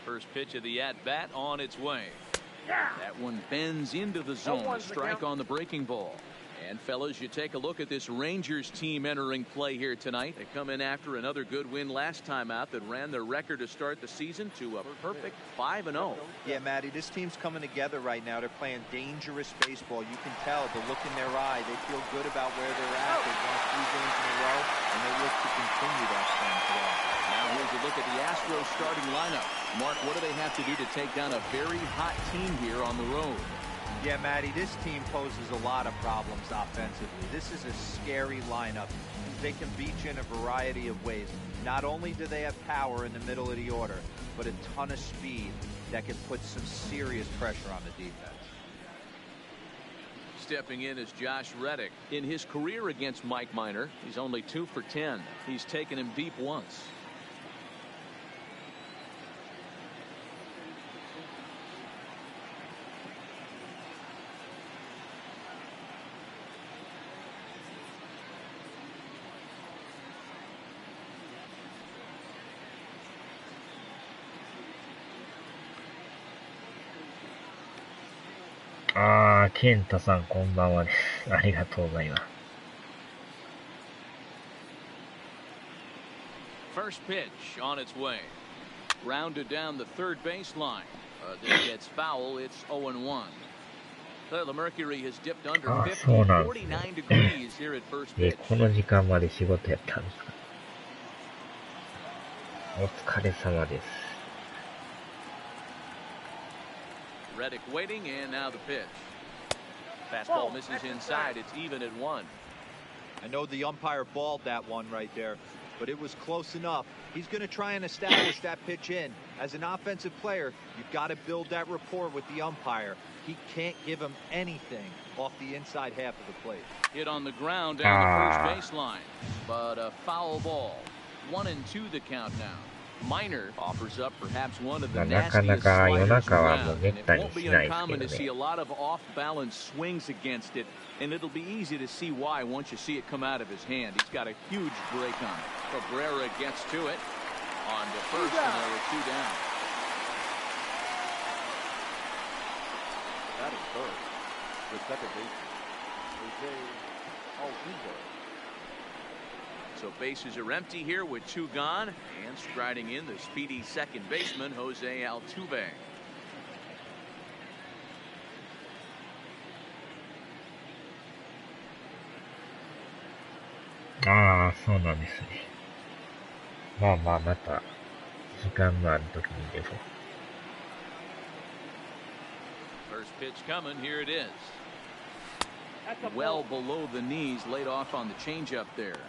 First pitch of the at-bat on its way. That one bends into the zone. Strike on the breaking ball. And fellas, you take a look at this Rangers team entering play here tonight. They come in after another good win last time out that ran their record to start the season to a perfect 5-0. Yeah, Matty, this team's coming together right now. They're playing dangerous baseball. You can tell the look in their eye. They feel good about where they're at. They've won 3 games in a row, and they look to continue that trend today. Now here's a look at the Astros starting lineup. Mark, what do they have to do to take down a very hot team here on the road? Yeah, Matty, this team poses a lot of problems offensively. This is a scary lineup. They can beat you in a variety of ways. Not only do they have power in the middle of the order, but a ton of speed that can put some serious pressure on the defense. Stepping in is Josh Reddick. In his career against Mike Minor, he's only 2 for 10. He's taken him deep once. Ah, 健太さんこんばんはです。ありがとうございます。First pitch on its way. Rounded down the third baseline. This gets foul. It's 0-1. The mercury has dipped under 49 degrees here at first pitch. この時間まで仕事やったんですか。お疲れ様です。Reddick waiting, and now the pitch. Fastball misses inside. It's even at 1. I know the umpire balled that one right there, but it was close enough. He's going to try and establish that pitch in. As an offensive player, you've got to build that rapport with the umpire. He can't give him anything off the inside half of the plate. Hit on the ground down the first baseline, but a foul ball. 1-2 the count now. Minor offers up perhaps one of the nastiest sliders around, and it won't be uncommon to see a lot of off-balance swings against it, and it'll be easy to see why once you see it come out of his hand. He's got a huge break on it. Cabrera gets to it on to first, and there are 2 down. That is first. The second baseman, Altuve. So bases are empty here with 2 gone, and striding in the speedy second baseman, Jose Altuve. Ah, そうなんですね。まあまあ、また時間のある時にでも。First pitch coming, here it is. Well below the knees, laid off on the changeup there.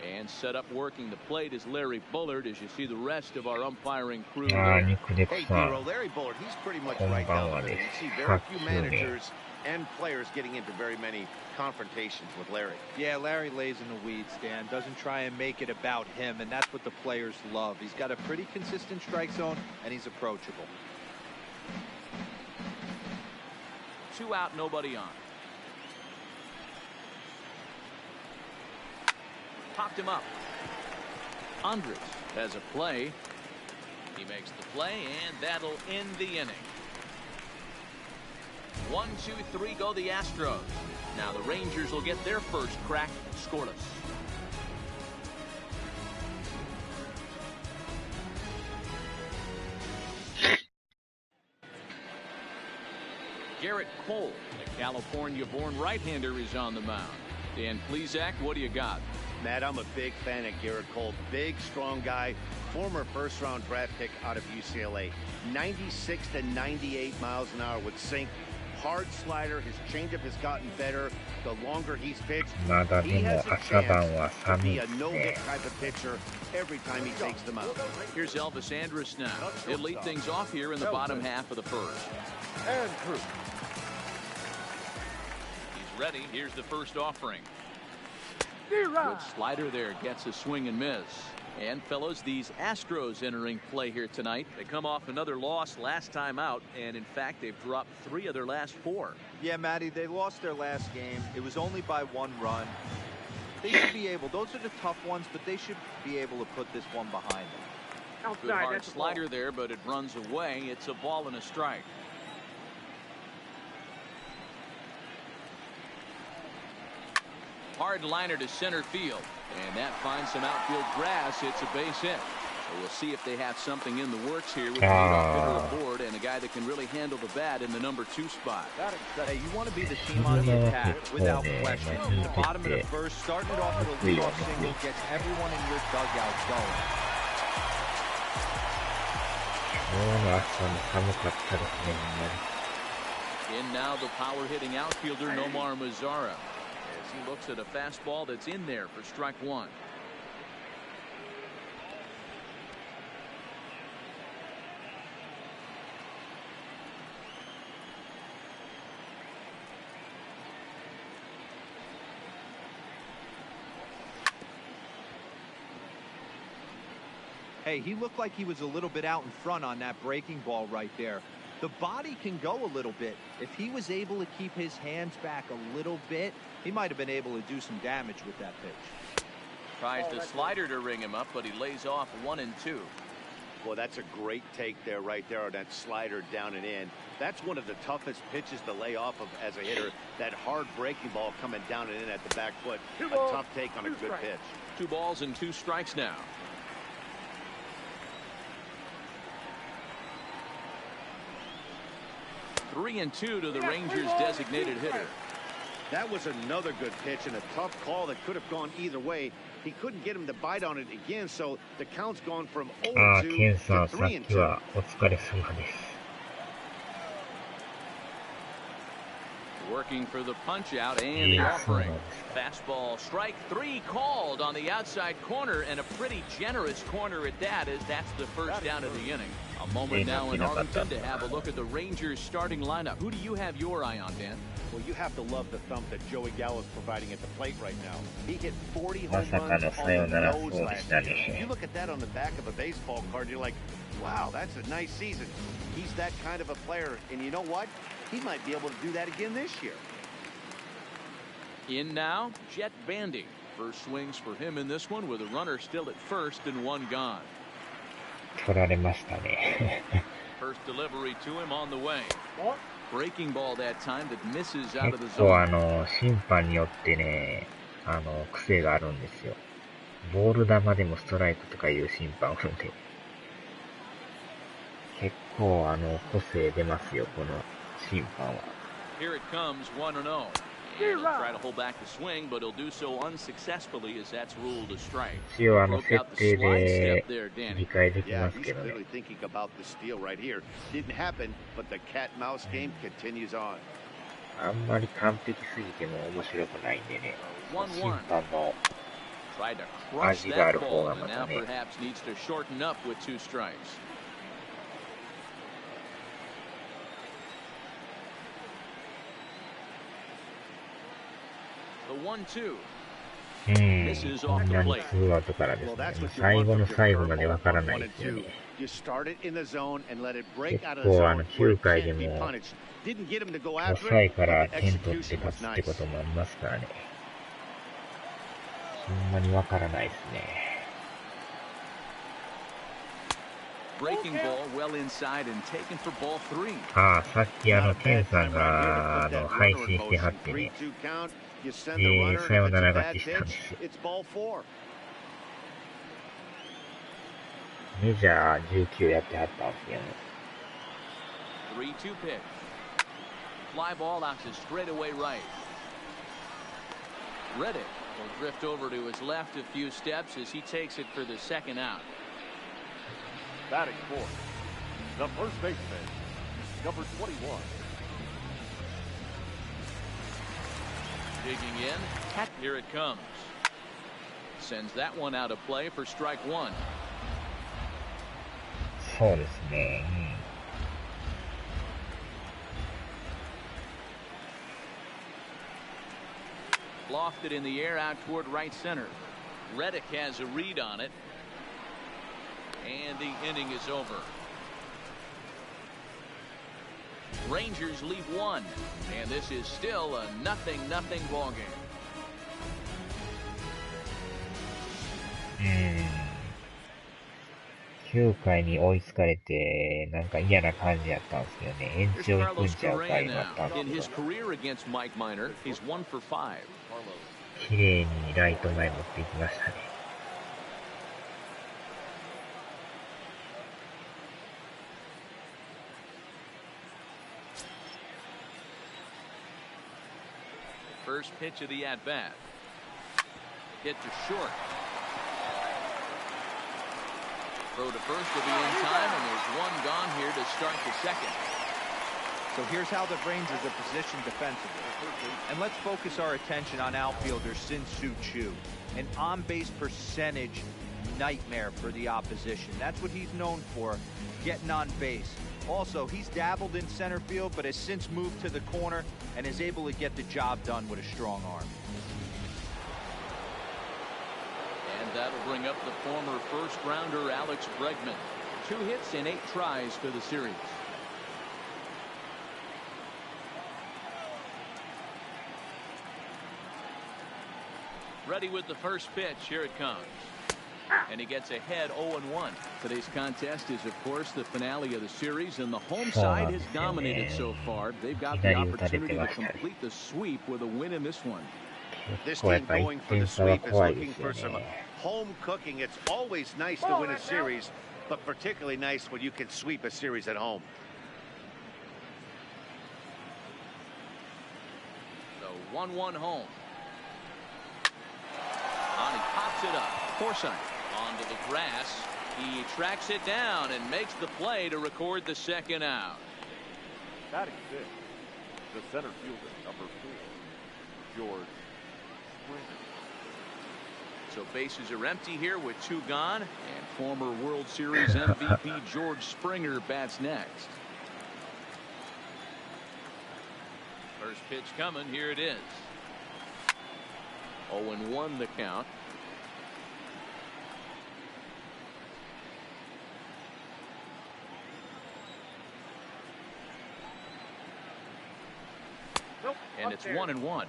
And set up working the plate is Larry Bullard as you see the rest of our umpiring crew. Hey, Hero, Larry Bullard, he's pretty much right down the middle. You see very few managers and players getting into very many confrontations with Larry. Yeah, Larry lays in the weeds, Dan. Doesn't try and make it about him, and that's what the players love. He's got a pretty consistent strike zone, and he's approachable. 2 out, nobody on. Popped him up. Andres has a play. He makes the play, and that'll end the inning. 1, 2, 3 go the Astros. Now the Rangers will get their first crack scoreless. Garrett Cole, a California-born right-hander, is on the mound. Dan Plesac, what do you got? Matt, I'm a big fan of Garrett Cole. Big, strong guy. Former first-round draft pick out of UCLA. 96 to 98 miles an hour with sink. Hard slider. His changeup has gotten better. The longer he's pitched, he has a chance to be a no-hit type of pitcher every time he takes them out. Here's Elvis Andrus now. He'll lead things off here in the bottom half of the first. And Cruz. He's ready. Here's the first offering. Good slider there, gets a swing and miss. And fellows, these Astros entering play here tonight. They come off another loss last time out, and in fact they've dropped 3 of their last 4. Yeah, Matty, they lost their last game. It was only by 1 run. They should be able, those are the tough ones, but they should be able to put this one behind them. Good hard slider there, but it runs away. It's a ball and a strike. Hard liner to center field, and that finds some outfield grass. It's a base hit. So we'll see if they have something in the works here with the leadoff hitter aboard and a guy that can really handle the bat in the number 2 spot. Hey, you want to be the team on the attack without question. The bottom of the first, starting it off with a leadoff single gets everyone in your dugout going. In now the power hitting outfielder Nomar Mazara as he looks at a fastball that's in there for strike 1. Hey, he looked like he was a little bit out in front on that breaking ball right there. The body can go a little bit. If he was able to keep his hands back a little bit, he might have been able to do some damage with that pitch. Tries the slider to ring him up, but he lays off 1 and 2. Well, that's a great take there, right there, on that slider down and in. That's one of the toughest pitches to lay off of as a hitter. That hard breaking ball coming down and in at the back foot. A tough take on a good pitch. 2 balls and 2 strikes now. 3 and 2 to the Rangers' designated hitter. That was another good pitch and a tough call that could have gone either way. He couldn't get him to bite on it again, so the count's gone from 0-2 to 3 and 2. Working for the punch out and the offering. Fastball strike 3 called on the outside corner, and a pretty generous corner at that, as that's the first down of the inning. A moment now in Arlington to have a look at the Rangers starting lineup. Who do you have your eye on, Dan? Well, you have to love the thump that Joey Gallo's providing at the plate right now. He hit 40 home runs on the nose last year. If you look at that on the back of a baseball card, you're like, wow, that's a nice season. He's that kind of a player, and you know what? He might be able to do that again this year. In now, Jet Bandy. First swings for him in this one with a runner still at first and 1 gone. 取られましたね。 First delivery to him on the way. Breaking ball that time that misses out of the 結構 zone. 審判によってね、癖があるんですよ。ボール球でもストライクとかいう審判おるんで。結構個性出ますよ、この審判は。 Here it comes, 1-0. And he'll try to hold back the swing, but he'll do so unsuccessfully as that's ruled a strike. 一応設定で理解できま Yeah, す he's けどね。 clearly thinking about the steal right here. Didn't happen, but the cat-mouse game continues on. あんまり完璧すぎても面白くないんでね。審判の Tried to crush 味があ that る方 ball, が and ま now たね。 perhaps needs to shorten up with 2 strikes. The 1-2. こんなにツーアウトからですね。最後の最後までわからないですよね。結構9回でも抑えから点取って勝つってこともありますからね。そんなにわからないですね。Breaking ball well inside and taken for ball 3. ああ、さっきケンさんが配信してはってね。さよなら勝ちしたんですよ。メジャー19やってはったんですよね。3-2 pitch. Fly ball out to straightaway right. Reddick will drift over to his left a few steps as he takes it for the second out. Batting fourth, the first baseman, number 21. Digging in, here it comes. Sends that one out of play for strike 1. そうですね。Lofted in the air out toward right center. Reddick has a read on it. And the inning is over. Rangers leave 1, and this is still a 0-0 ball game. 9 9回に追いつかれて、なんか嫌な感じやったんですけどね、延長行くんちゃうか今あったんですけど、綺麗にライト前持っていきましたね。First pitch of the at-bat. Hit to short. Throw to first will be in time, and there's one gone here to start the second. So here's how the Brains is a position defensively. And let's focus our attention on outfielder Sin-Soo Choo. An on-base percentage nightmare for the opposition. That's what he's known for, getting on base. Also, he's dabbled in center field, but has since moved to the corner and is able to get the job done with a strong arm. And that'll bring up the former first-rounder Alex Bregman. 2 hits and 8 tries for the series. Ready with the first pitch. Here it comes. And he gets ahead 0-1. Today's contest is, of course, the finale of the series, and the home side has dominated so far. They've got the opportunity to complete the sweep with a win in this one. This team going for the sweep is looking for some home cooking. It's always nice to win a series, but particularly nice when you can sweep a series at home. So 1-1 home. And he pops it up. Forsythe onto the grass. He tracks it down and makes the play to record the second out. Batting fifth, the center fielder, number 4, George Springer. So bases are empty here with 2 gone, and former World Series MVP George Springer bats next. First pitch coming. Here it is. 0-1 the count. And it's 1-1.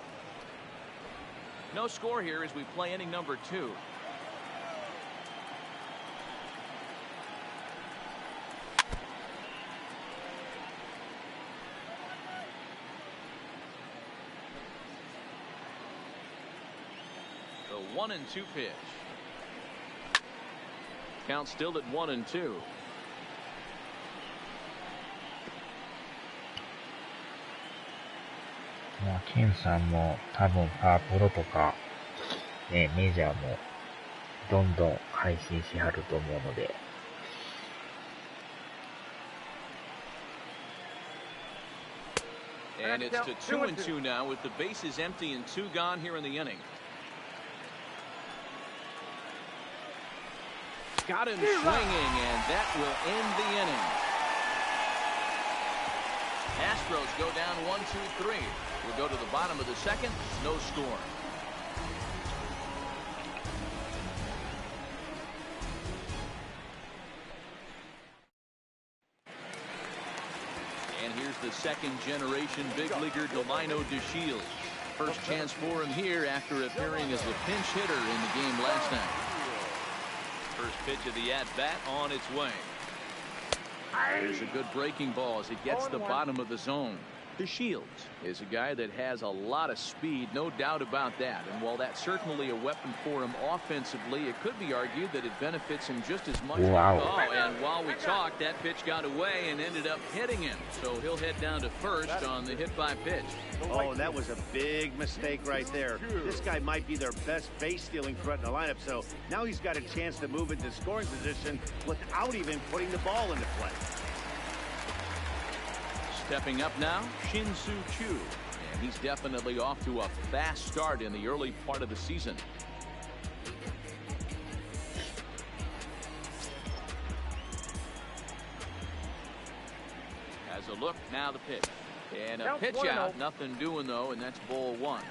No score here as we play inning number 2. The 1-2 pitch. Count still at 1-2. ケンさんも多分パワープロとか、ね、メジャーもどんどん配信しはると思うので。And it's to 2-2 now with the bases empty and 2 gone here in the inning. Got him swinging, and that will end the inning. Astros go down 1-2-3. We'll go to the bottom of the second. No score. And here's the second-generation big leaguer Delino DeShields. First chance for him here after appearing as a pinch hitter in the game last night. First pitch of the at-bat on its way. There's a good breaking ball as it gets the bottom of the zone. DeShields is a guy that has a lot of speed, no doubt about that. And while that's certainly a weapon for him offensively, it could be argued that it benefits him just as much. Wow. Oh, and while we talked, that pitch got away and ended up hitting him. So he'll head down to first on the hit by pitch. Oh, that was a big mistake right there. This guy might be their best base-stealing threat in the lineup, so now he's got a chance to move into scoring position without even putting the ball into play. Stepping up now, Sin-Soo Choo. And he's definitely off to a fast start in the early part of the season. Has a look, now the pitch. And a pitch out, nothing doing though, and that's ball 1.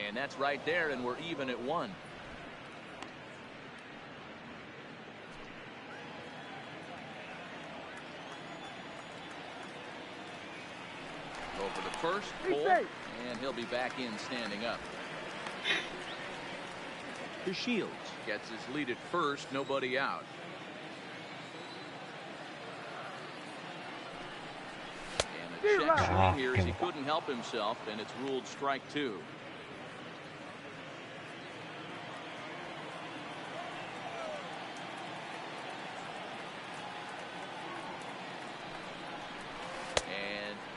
And that's right there, and we're even at 1. Over to first, pull, and he'll be back in standing up. To Shields. Gets his lead at first, nobody out. And a check swing here as he couldn't help himself, and it's ruled strike two.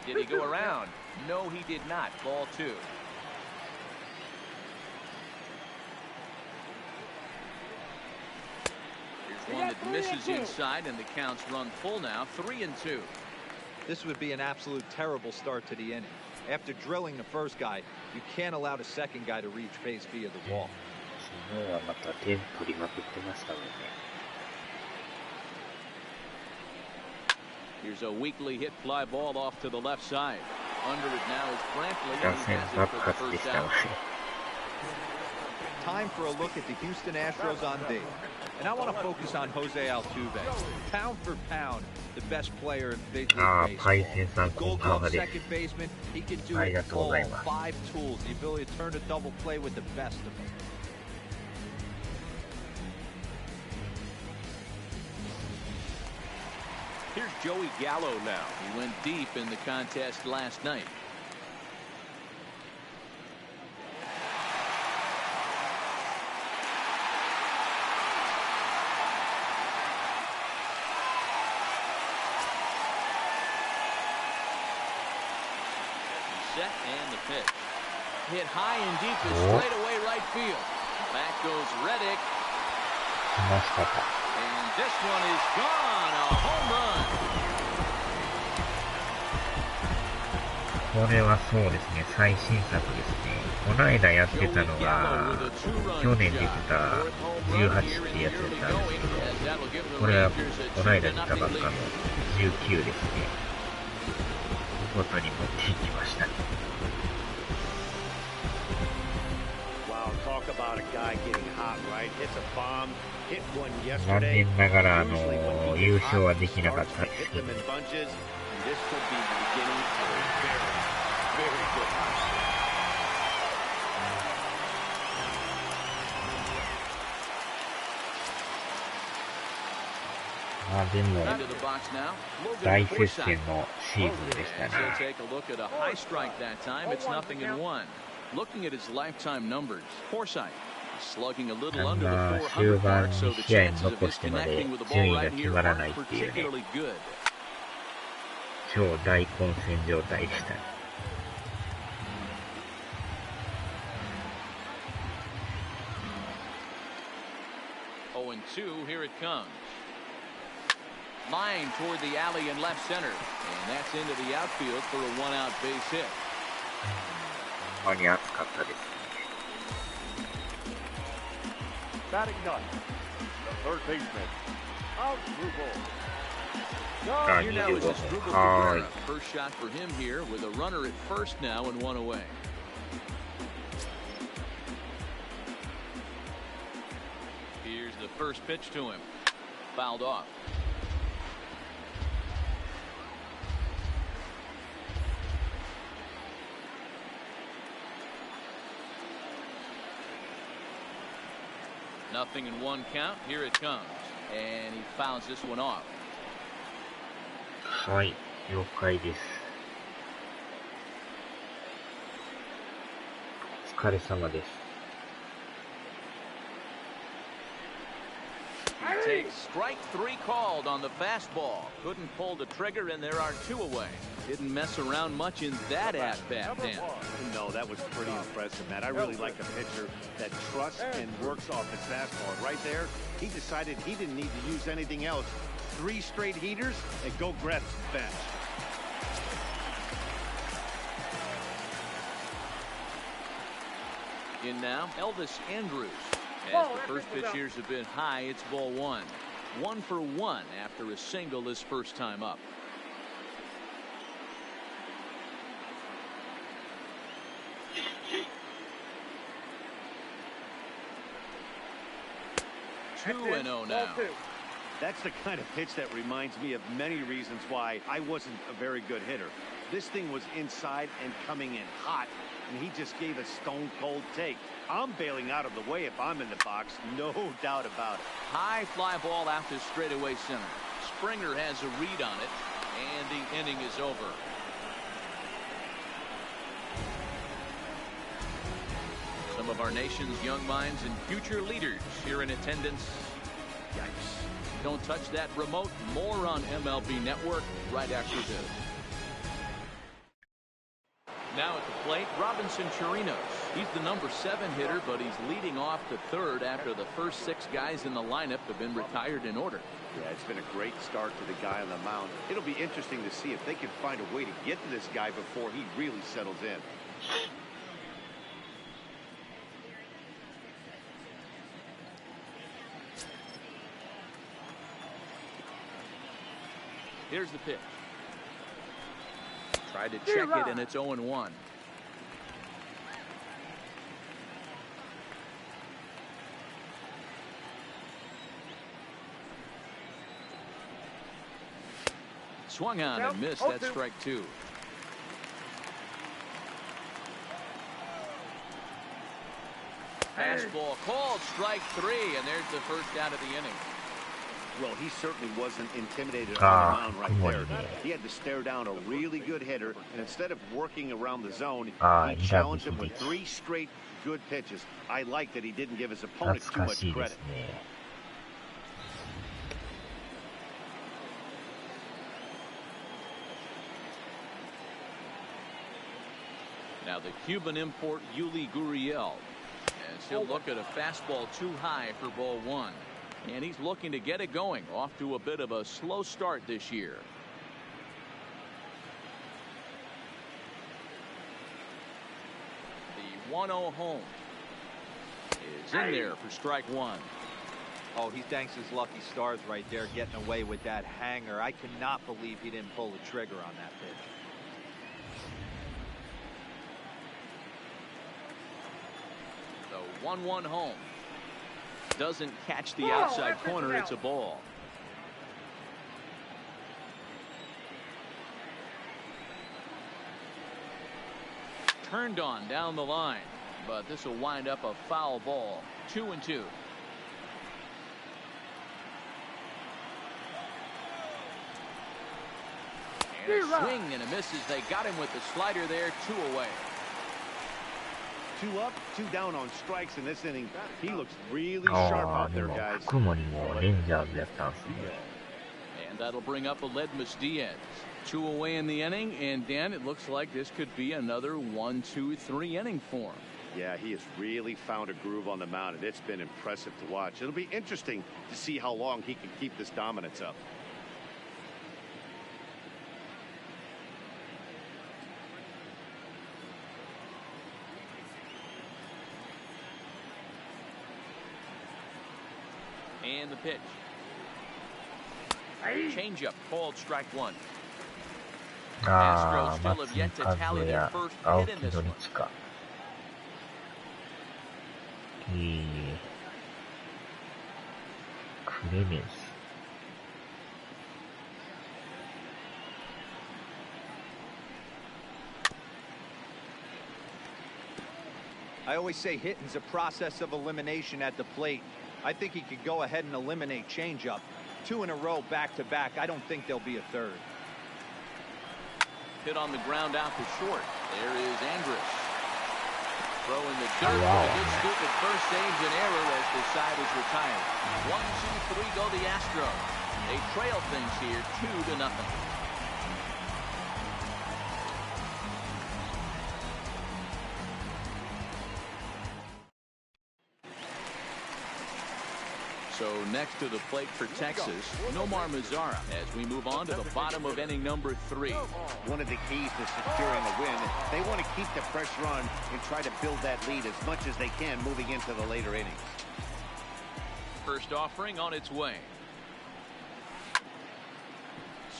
Did he go around? No, he did not. Ball two. Here's one that misses inside, and the count's run full now. 3-2. This would be an absolute terrible start to the inning. After drilling the first guy, you can't allow the second guy to reach base via the wall. 昨日はまた点取りまくってましたもんね。Here's a weakly hit fly ball off to the left side. Under it now is Brantley. 打線爆発でしたね。Time for a look at the Houston Astros on D. And I want to focus on Jose Altuve. Pound for pound, the best player in big league baseball. Gold Glove second baseman, he can do it all. 5 tools, the ability to turn a double play with the best of them. Here's Joey Gallo now. He went deep in the contest last night. Set and the pitch. Hit high and deep to straightaway right field. Back goes Reddick. And this one is gone. A home run. これはそうですね、最新作ですね。この間やってたのが、去年出てた18ってやつだったんですけど、これはこの間出たばっかの19ですね。見事に持っていきましたね。残念ながら優勝はできなかったですけど、まあでも大接戦のシーズンでしたね。Looking at his lifetime numbers, Forsythe slugging a little あん under the な 400 終盤 mark, so 2 the 試合 chances of 残 his してまで connecting with the 順 ball 位が right 決 here まら are ないっていうね、 particularly good. 超大混戦状態でしたね。0-2, here it comes. Line toward the alley in left center, and that's into the outfield for a one-out base hit. ほんまに熱かったですね。Batting ninth, the third baseman, Here now is 25 Asdrubal 分。はーい。 Cabrera. First shot for him here with a runner at first now and one away. Here's the first pitch to him. Fouled off. Nothing in one count. Here it comes. And he fouls this one off. はい、了解です。お疲れ様です。He takes strike 3 called on the fastball. Couldn't pull the trigger, and there are 2 away. Didn't mess around much in that at-bat, Dan. No, that was pretty impressive, Matt. I really like a pitcher that trusts and works off his fastball. Right there, he decided he didn't need to use anything else. 3 straight heaters and go grab some bench. In now, Elvis Andrews. As the first pitch here's a bit high, it's ball 1. 1 for 1 after a single his first time up. Two and 0 now. That's the kind of pitch that reminds me of many reasons why I wasn't a very good hitter. This thing was inside and coming in hot, and he just gave a stone-cold take. I'm bailing out of the way if I'm in the box, no doubt about it. High fly ball out to straightaway center. Springer has a read on it, and the inning is over. Some of our nation's young minds and future leaders here in attendance. Yikes. Don't touch that remote. More on MLB Network right after this. Now at the plate, Robinson Chirinos. He's the number 7 hitter, but he's leading off the third after the first 6 guys in the lineup have been retired in order. Yeah, it's been a great start to the guy on the mound. It'll be interesting to see if they can find a way to get to this guy before he really settles in. Here's the pitch. Tried to check it, and it's 0-1. Swung on and missed. That's strike 2. Fastball called, strike 3, and there's the first out of the inning. Well, he certainly wasn't intimidated on the mound right there. He had to stare down a really good hitter, and instead of working around the zone, he challenged him with 3 straight good pitches. I like that he didn't give his opponent too much credit. Now the Cuban import Yuli Gurriel, as he'll look at a fastball too high for ball 1. And he's looking to get it going. Off to a bit of a slow start this year. The 1-0 home is in there for strike 1. Oh, he thanks his lucky stars right there, getting away with that hanger. I cannot believe he didn't pull the trigger on that pitch. The 1-1 home. Doesn't catch the outside corner. It's a ball. Turned on down the line, but this will wind up a foul ball. 2-2. And a swing and a miss as they got him with the slider there. 2 away. 2 up, 2 down on strikes in this inning. He looks really sharp out there, guys. And that'll bring up Aledmus Diaz. 2 away in the inning, and Dan, it looks like this could be another 1-2-3 inning for him. Yeah, he has really found a groove on the mound, and it's been impressive to watch. It'll be interesting to see how long he can keep this dominance up. And the pitch. Changeup called strike 1. Astros still have yet to tally their first hit in this one. I always say hitting's a process of elimination at the plate. I think he could go ahead and eliminate changeup. 2 in a row back-to-back. I don't think there'll be a third. Hit on the ground out to short. There is Andrus. Throw in the dirt. A good scoop at first, saves an error as the side is retired. 1, 2, 3 go the Astros. They trail things here 2-0. So next to the plate for Texas, Nomar Mazara as we move on to the bottom of inning number 3. One of the keys to securing a win, they want to keep the pressure on and try to build that lead as much as they can moving into the later innings. First offering on its way.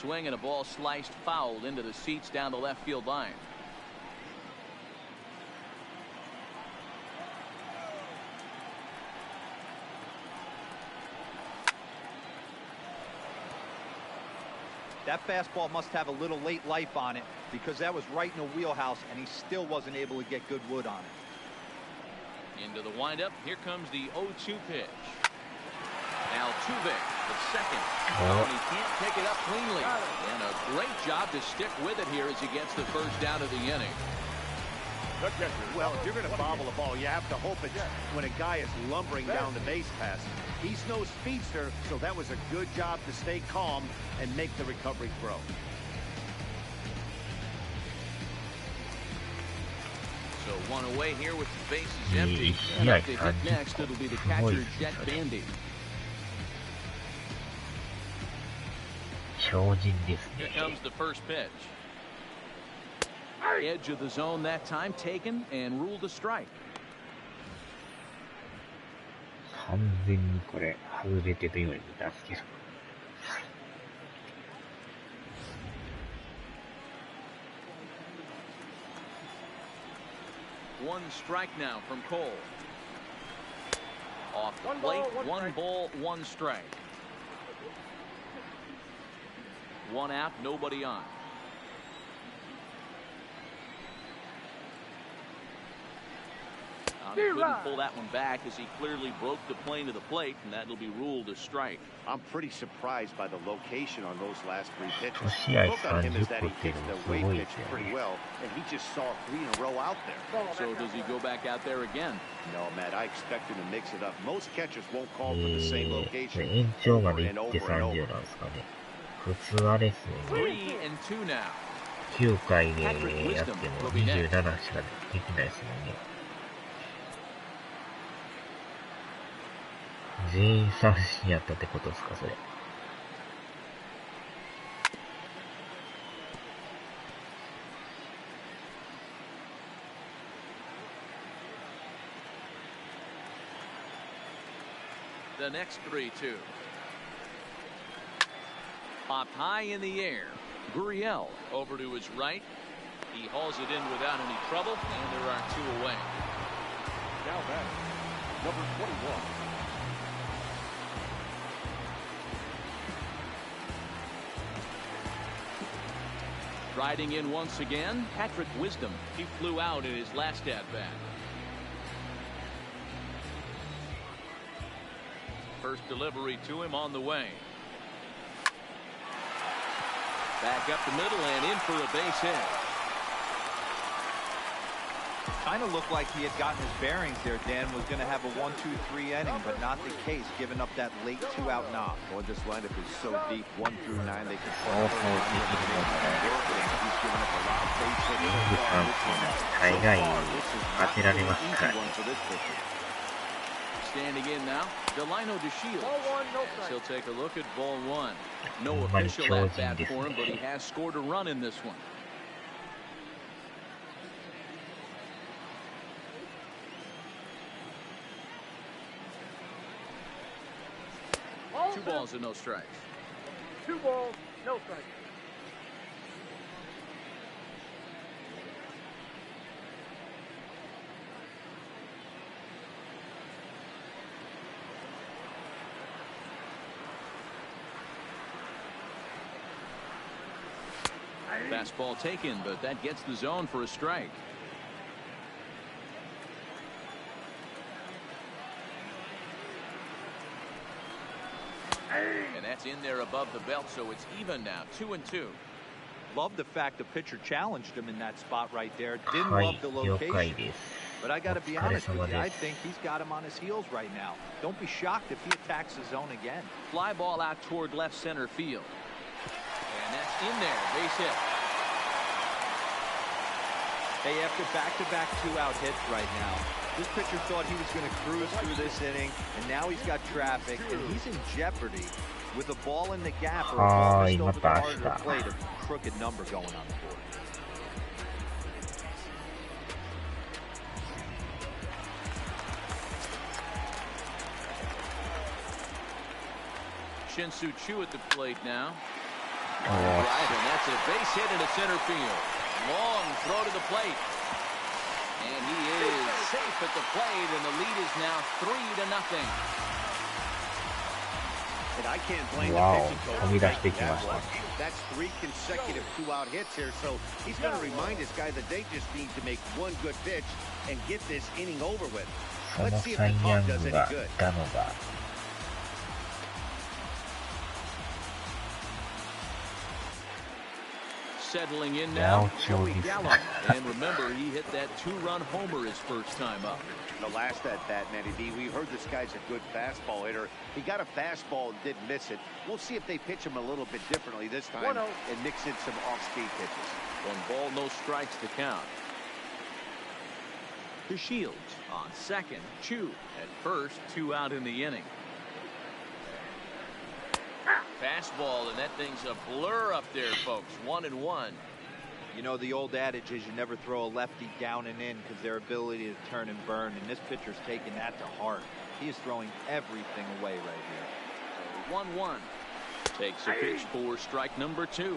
Swing and a ball sliced foul into the seats down the left field line. That fastball must have a little late life on it because that was right in the wheelhouse and he still wasn't able to get good wood on it. Into the windup. Here comes the 0-2 pitch. Now Altuve at second. And he can't pick it up cleanly. And a great job to stick with it here as he gets the first out of the inning. Well, if you're going to bobble a ball, you have to hope it's when a guy is lumbering down the base pass. He's no speedster, so that was a good job to stay calm and make the recovery throw. So one away here with the bases empty. And up to hit next, it'll be the catcher, Jet Bandy. 超人ですね。 Here comes the first pitch. Edge of the zone that time taken and ruled a strike. 完全にこれ外れてるように見たんですけど。One strike now from Cole. Off the plate, one ball, one strike. One out, nobody on. Couldn't pull that one back as he clearly broke the plane to the plate, and that'll be ruled a strike. I'm pretty surprised by the location on those last three pitches. 1試合 Look on him is that he 30個っていう hits のも the す weight ごいで pitch すよ pretty ね。 well, and he just saw 3 in a row out there. So does he go back out there again? No, Matt, I expect him to mix it up. Most catchers won't call for the same location 延長まで over 行って and over and 30 over. なんですかね。普通あれですね。 3 and 2 now. 9回でやっても27しかできないですもんね。全員三振やったってことですか、それ。The next 3-2. Popped high in the air. Gurriel over to his right. He hauls it in without any trouble, and there are 2 away. Now back, number 21. Riding in once again, Patrick Wisdom. He flew out in his last at-bat. First delivery to him on the way. Back up the middle and in for a base hit. Kind of looked like he had gotten his bearings there. Dan was going to have a 1-2-3 inning, but not the case, giving up that late 2-out knock. Boy, this lineup is so deep, 1 through 9, they can play. 大概当てられますからね。 Standing in now, Delino DeShields. He'll take a look at ball 1. No ほんまに official 超 at 人 bat です for him, but he ね。 has scored a run in this one. Two balls and no strikes. 2 balls, no strikes. Fastball taken, but that gets the zone for a strike. And that's in there above the belt, so it's even now, 2-2. Love the fact the pitcher challenged him in that spot right there. Didn't は love い、 the 了解 location. です。 But I got to be お疲れ honest with 様 you, I です。 think he's got him on his heels right now. Don't be shocked if he attacks the zone again. Fly ball out toward left center field. And that's in there, base hit. Hey, after back-to-back 2-out hits right now, this pitcher thought he was going to cruise through this inning, and now he's got traffic, and he's in jeopardy with a ball in the gap or a ball missed over the heart of the plate, a crooked number going on the board. Shin-Soo Choo at the plate now. Oh. Drive, and that's a base hit into center field. Long throw to the plate. And he is safe at the plate, and the lead is now 3-0. And I can't blame the Wow, pitching coach. 飛び出してきました。 That's 3 consecutive 2-out hits here, so he's going to remind this guy that they just need to make one good pitch and get this inning over with. その Let's see if サ the イヤ pump ン does グ any が good. 出たのが、Settling in now, Joey Joey Gallo. Gallo. And remember, he hit that 2-run homer his first time up. The last at bat, Matty D, we heard this guy's a good fastball hitter. He got a fastball and didn't miss it. We'll see if they pitch him a little bit differently this time and mix in some off-speed pitches. 1 ball, no strikes to count. To Shields on second, Chu at first, 2 out in the inning. Fastball, and that thing's a blur up there, folks. 1-1. You know, the old adage is you never throw a lefty down and in because their ability to turn and burn, and this pitcher's taking that to heart. He is throwing everything away right here. 1-1. Takes a pitch for strike number 2.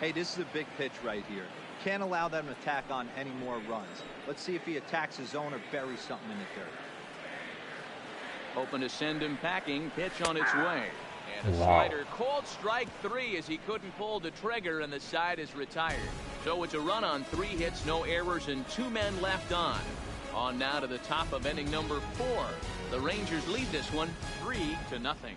Hey, this is a big pitch right here. Can't allow them to attack on any more runs. Let's see if he attacks his zone or buries something in the dirt. Hoping to send him packing. Pitch on its way. And a Wow. slider called strike 3 as he couldn't pull the trigger, and the side is retired. So it's a run on 3 hits, no errors, and 2 men left on. On now to the top of inning number 4. The Rangers lead this one 3-0.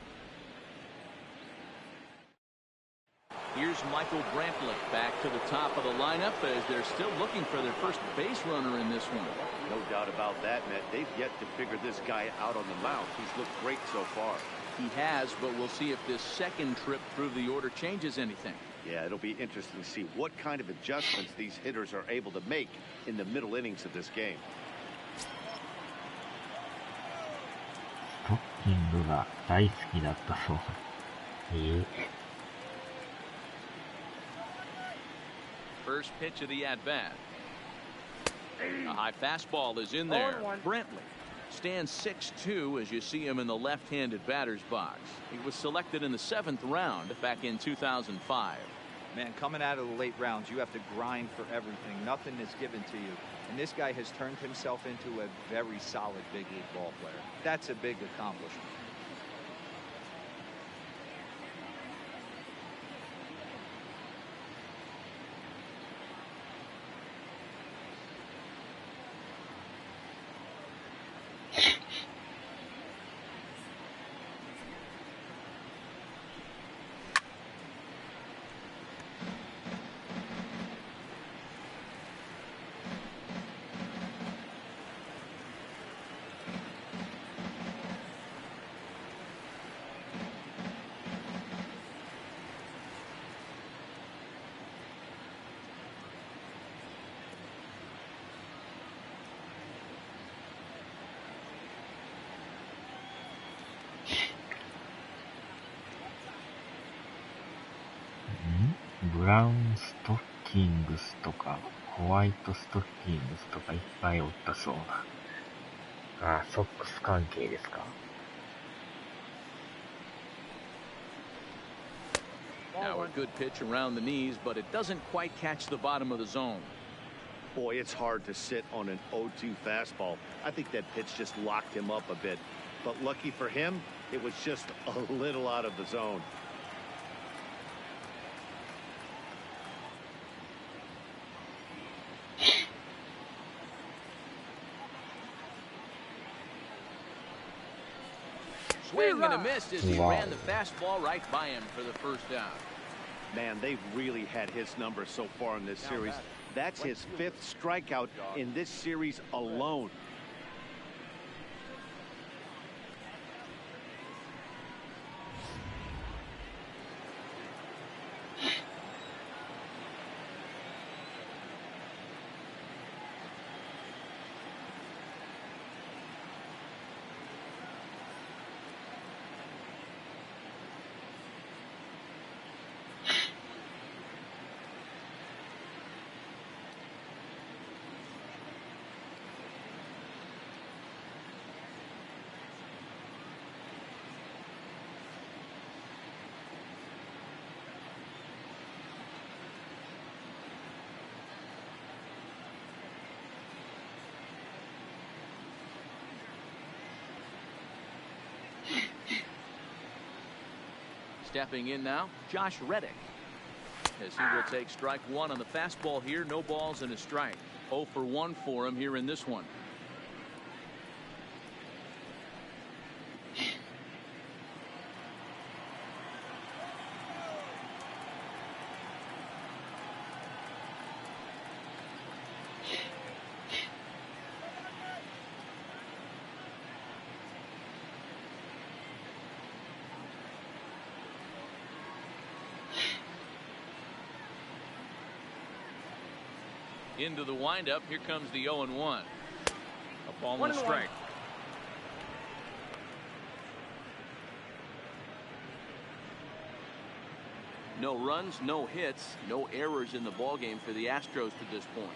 Here's Michael Brantley back to the top of the lineup as they're still looking for their first base runner in this one. No doubt about that, Matt. They've yet to figure this guy out on the mound. He's looked great so far. He has, but we'll see if this second trip through the order changes anything. Yeah, it'll be interesting to see what kind of adjustments these hitters are able to make in the middle innings of this game. ストッキングが大好きだったそう。First pitch of the at-bat. A high fastball is in there. Brantley stands 6'2" as you see him in the left-handed batter's box. He was selected in the 7th round back in 2005. Man, coming out of the late rounds, you have to grind for everything. Nothing is given to you. And this guy has turned himself into a very solid big league ball player. That's a big accomplishment.ブラウンストッキングスとか、ホワイトストッキングスとかいっぱいおったそうな。ああ、ソックス関係ですか。Now a good pitch around the knees, but it doesn't quite catch the bottom of the zone. Boy, it's hard to sit on an 0-2 fastball. I think that pitch just locked him up a bit. But lucky for him, it was just a little out of the zone. Swing and a miss as he ran the fastball right by him for the first down. Man, they've really had his number so far in this series. That's his 5th strikeout in this series alone. Stepping in now, Josh Reddick. As he will take strike one on the fastball here, no balls and a strike. 0 for 1 for him here in this one. Into the windup. Here comes the 0-1. A ball and a strike. No runs, no hits, no errors in the ballgame for the Astros to this point.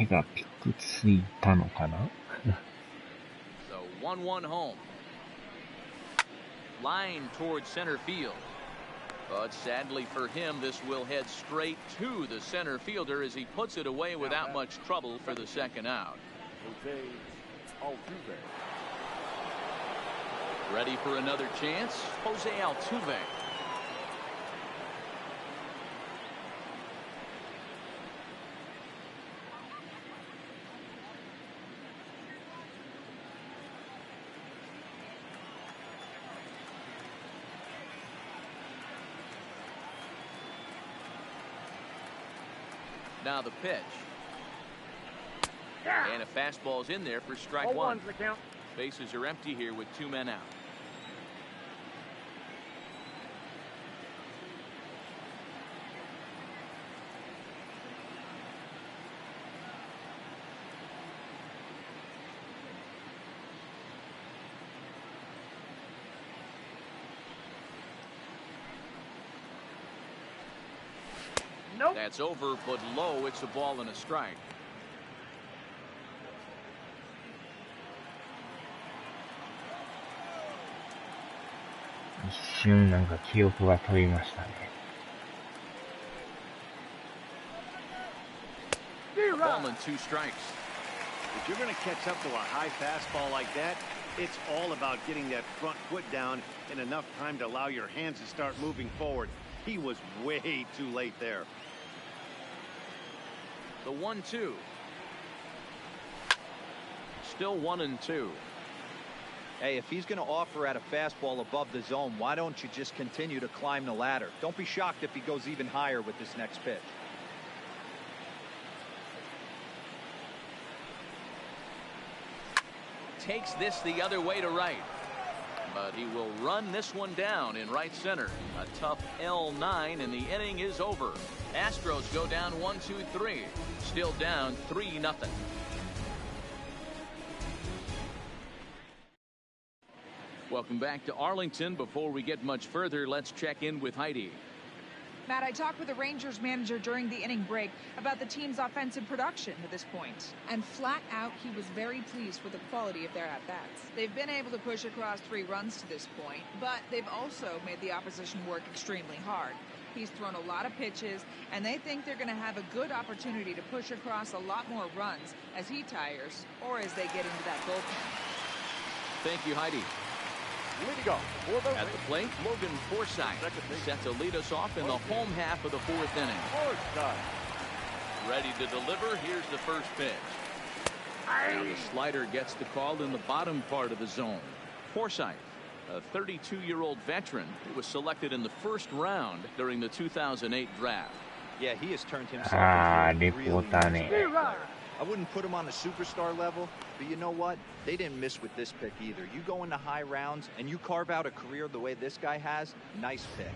手がピクついたのかな。 So 1-1 home. Line towards center field. But sadly for him, this will head straight to the center fielder as he puts it away without much trouble for the second out. Ready for another chance, Jose Altuve. Now the pitch. And a fastball's in there for strike one. Bases are empty here with 2 men out. Nope. That's over, but low. It's a ball and a strike. Ball and 2 strikes. If you're going to catch up to a high fastball like that, it's all about getting that front foot down in enough time to allow your hands to start moving forward. He was way too late there. The 1-2. Still 1-2. Hey, if he's going to offer at a fastball above the zone, why don't you just continue to climb the ladder? Don't be shocked if he goes even higher with this next pitch. Takes this the other way to right. But he will run this one down in right center. A tough L9, and the inning is over. Astros go down 1-2-3. Still down 3-0. Welcome back to Arlington. Before we get much further, let's check in with Heidi. Matt, I talked with the Rangers manager during the inning break about the team's offensive production to this point. And flat out, he was very pleased with the quality of their at-bats. They've been able to push across 3 runs to this point, but they've also made the opposition work extremely hard. He's thrown a lot of pitches, and they think they're going to have a good opportunity to push across a lot more runs as he tires or as they get into that bullpen. Thank you, Heidi. Leading off for the At the plate, Logan Forsythe set to lead us off in the home half of the 4th inning. Ready to deliver. Here's the first pitch. Now the slider gets the call in the bottom part of the zone. Forsythe, a 32-year-old veteran who was selected in the 1st round during the 2008 draft. Yeah, he has turned himself into a really Repotane. player. I wouldn't put him on a superstar level, but you know what? They didn't miss with this pick either. You go into high rounds and you carve out a career the way this guy has, nice pick.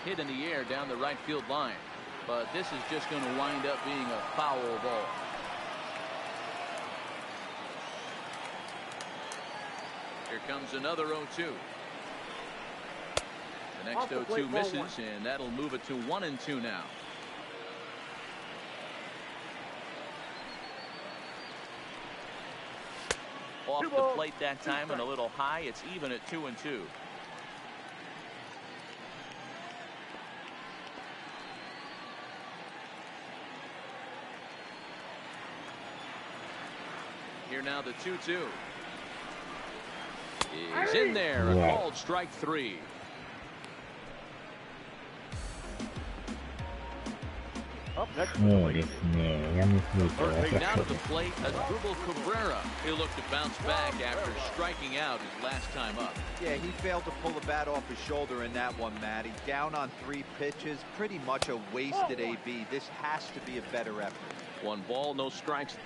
Hit in the air down the right field line, but this is just going to wind up being a foul ball. Here comes another 0-2. The next 0-2 misses, and that'll move it to 1-2 now. Off the plate that time and a little high. It's even at 2-2. Here now the 2-2. Is in there. A called strike 3. Down to the plate, Asdrubal Cabrera. He'll look to bounce back after striking out his last time up. Yeah, he failed to pull the bat off his shoulder in that one, Matty. Down on 3 pitches, pretty much a wasted AB. This has to be a better effort. 1 ball, no strikes.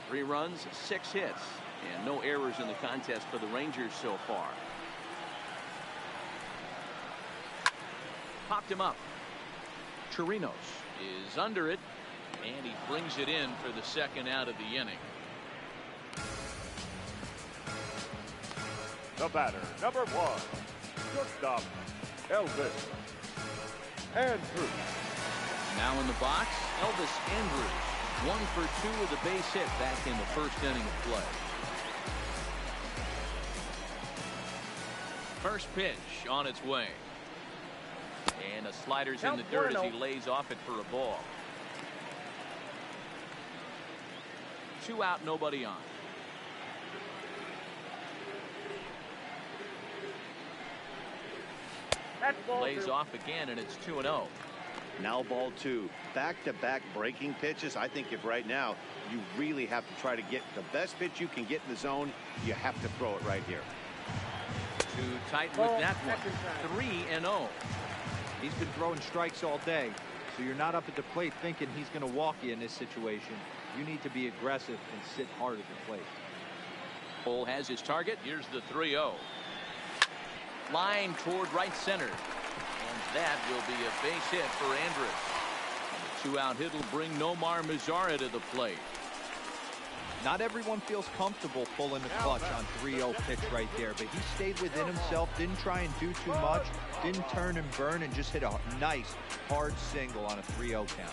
Three runs, 6 hits, and no errors in the contest for the Rangers so far. Popped him up. Chirinos is under it, and he brings it in for the 2nd out of the inning. The batter, number 1, shortstop, Elvis Andrews. Now in the box, Elvis Andrews. 1 for 2 with a base hit back in the first inning of play. First pitch on its way. And a slider's in the dirt as he lays off it for a ball. 2 out, nobody on. Lays off again, and it's 2-0. Now ball 2. Back-to-back breaking pitches. I think if right now you really have to try to get the best pitch you can get in the zone, you have to throw it right here. Too tight with that one. 3-0. He's been throwing strikes all day, so you're not up at the plate thinking he's going to walk you in this situation. You need to be aggressive and sit hard at the plate. Cole has his target. Here's the 3-0. Line toward right center. And that will be a base hit for Andrus. And the 2-out hit will bring Nomar Mazara to the plate. Not everyone feels comfortable pulling the clutch on 3-0 pitch right there, but he stayed within himself, didn't try and do too much, didn't turn and burn, and just hit a nice, hard single on a 3-0 count.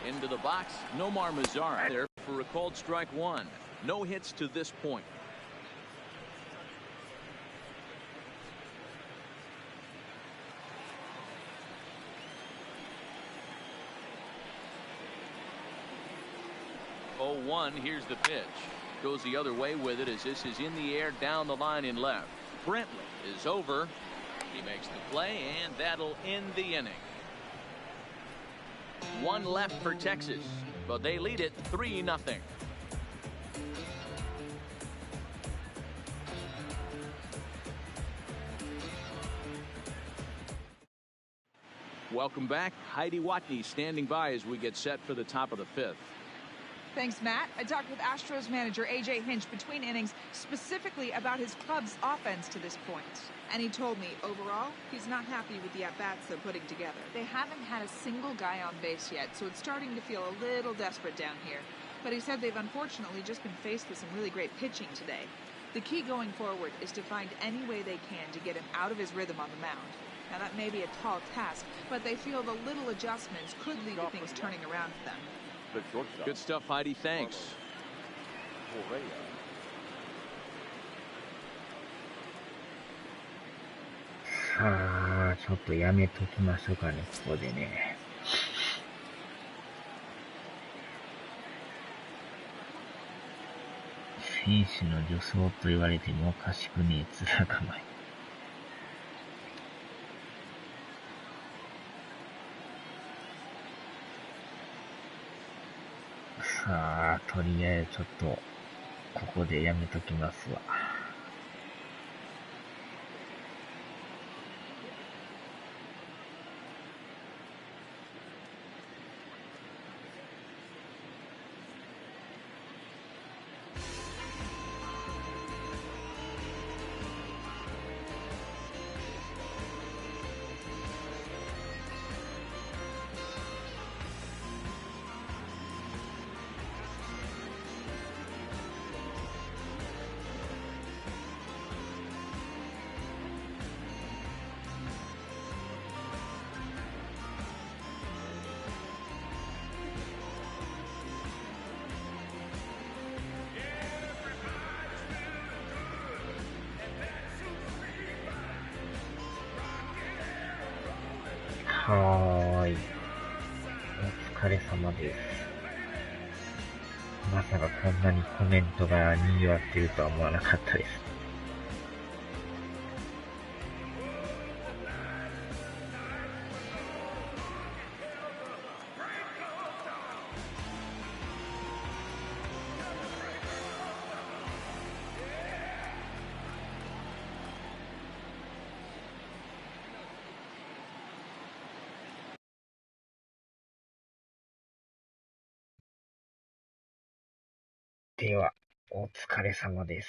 Into the box, Nomar Mazara there for a called strike 1. No hits to this point. Oh, 1, here's the pitch. Goes the other way with it as this is in the air down the line in left. Brentley is over. He makes the play, and that'll end the inning. 1 left for Texas, but they lead it 3-0. Welcome back. Heidi Watney standing by as we get set for the top of the 5th. Thanks, Matt. I talked with Astros manager A.J. Hinch between innings specifically about his club's offense to this point. And he told me, overall, he's not happy with the at-bats they're putting together. They haven't had a single guy on base yet, so it's starting to feel a little desperate down here. But he said they've unfortunately just been faced with some really great pitching today. The key going forward is to find any way they can to get him out of his rhythm on the mound. Now, that may be a tall task, but they feel the little adjustments could lead to things turning around for them. Good stuff, Heidi. Thanks. さあ、ちょっとやめときましょうかね、ここでね。選手の助走と言われてもおかしくねえ面構え。さあ、とりあえずちょっと、ここでやめときますわ。はーい。お疲れ様です。まさかこんなにコメントが賑わってるとは思わなかったです。では、お疲れ様です。